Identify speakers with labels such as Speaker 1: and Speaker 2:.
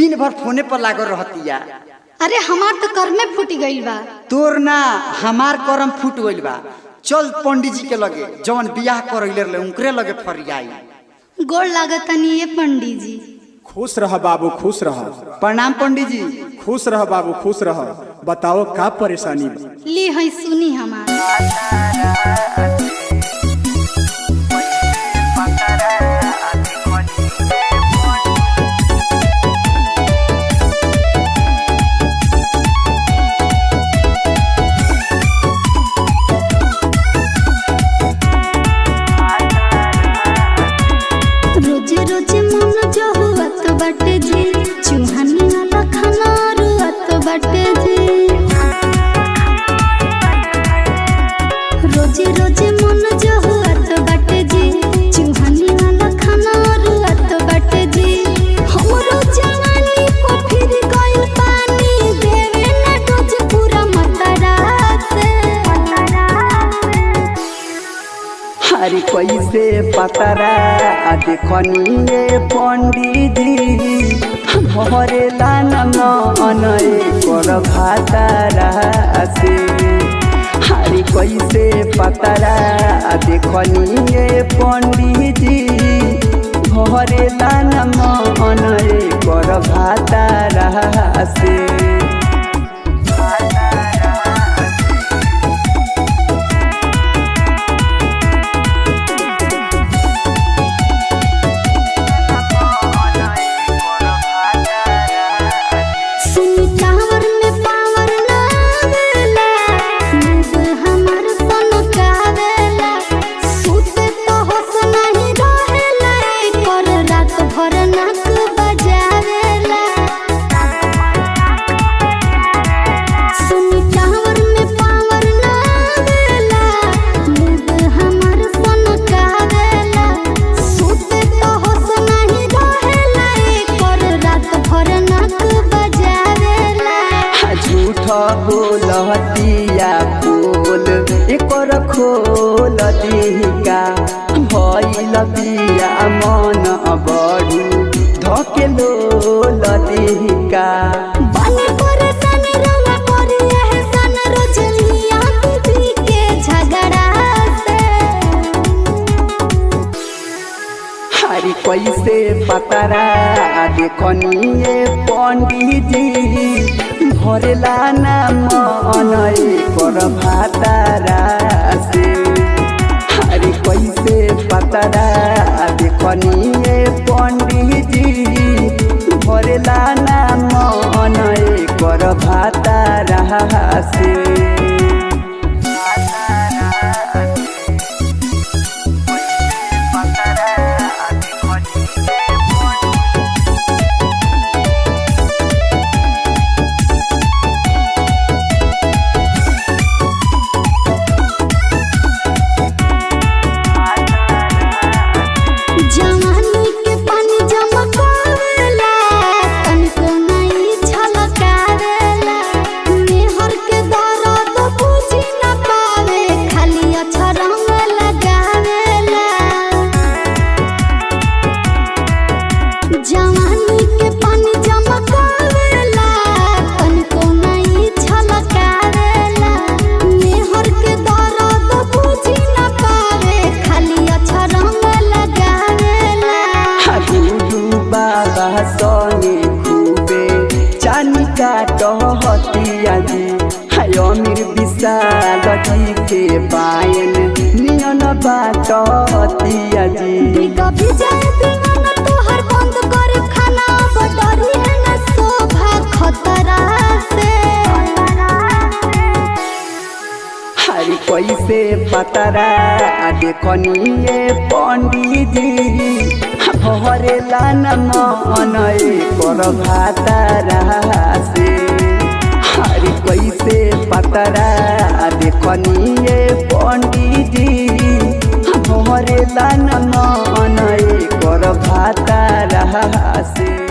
Speaker 1: दिन भर फोने पर लागल रहतिया।
Speaker 2: अरे हमार तो कर में फूट गइल बा।
Speaker 1: तोर ना हमार करम फूट गइल बा। चल पंडित जी के लगे जवन बियाह करइले रहे उनकरे लगे फरियाई।
Speaker 2: गोड़ लागतनी ये पंडित जी।
Speaker 3: खुश रह बाबू खुश रह।
Speaker 1: प्रणाम पंडित जी।
Speaker 3: खुश रह बाबू खुश रह। बताओ का परेशानी बा?
Speaker 2: ली है सुनी हमार।
Speaker 1: अरे कैसे पतरा देखनी पंडित जी भरेला नन कर भातारा से। अरे कैसे पतरा देखनी पंडित जी भरेला नन कर भातारा से। बोलतिया बोल एकर खोल दिहिका भइल बिया मन बढू धकेलो लदिहिका।
Speaker 2: बने परेशान रवा करे एहसान रोजलिया बीबी के झगड़ा से।
Speaker 1: हरी कैसे पतरा देखनी पंडित जी भरेला मन कर भातारा से। अरे कैसे पतरा देखनी पंडित जी भरेला मन कर भातारा से। टहतिया जी अमीर विशाल जी के पायन नियन बाटतिया जी।
Speaker 2: कभी जाए दीवाना तोहर बंद करे खाना बटरी है ना शोभा खतरा से।
Speaker 1: हरी कैसे पतरा देखनी पंडित जी भरेला मन कर भातारा से। हरी कैसे पतरा देखनी पंडित जी भरेला मन कर भातारा से।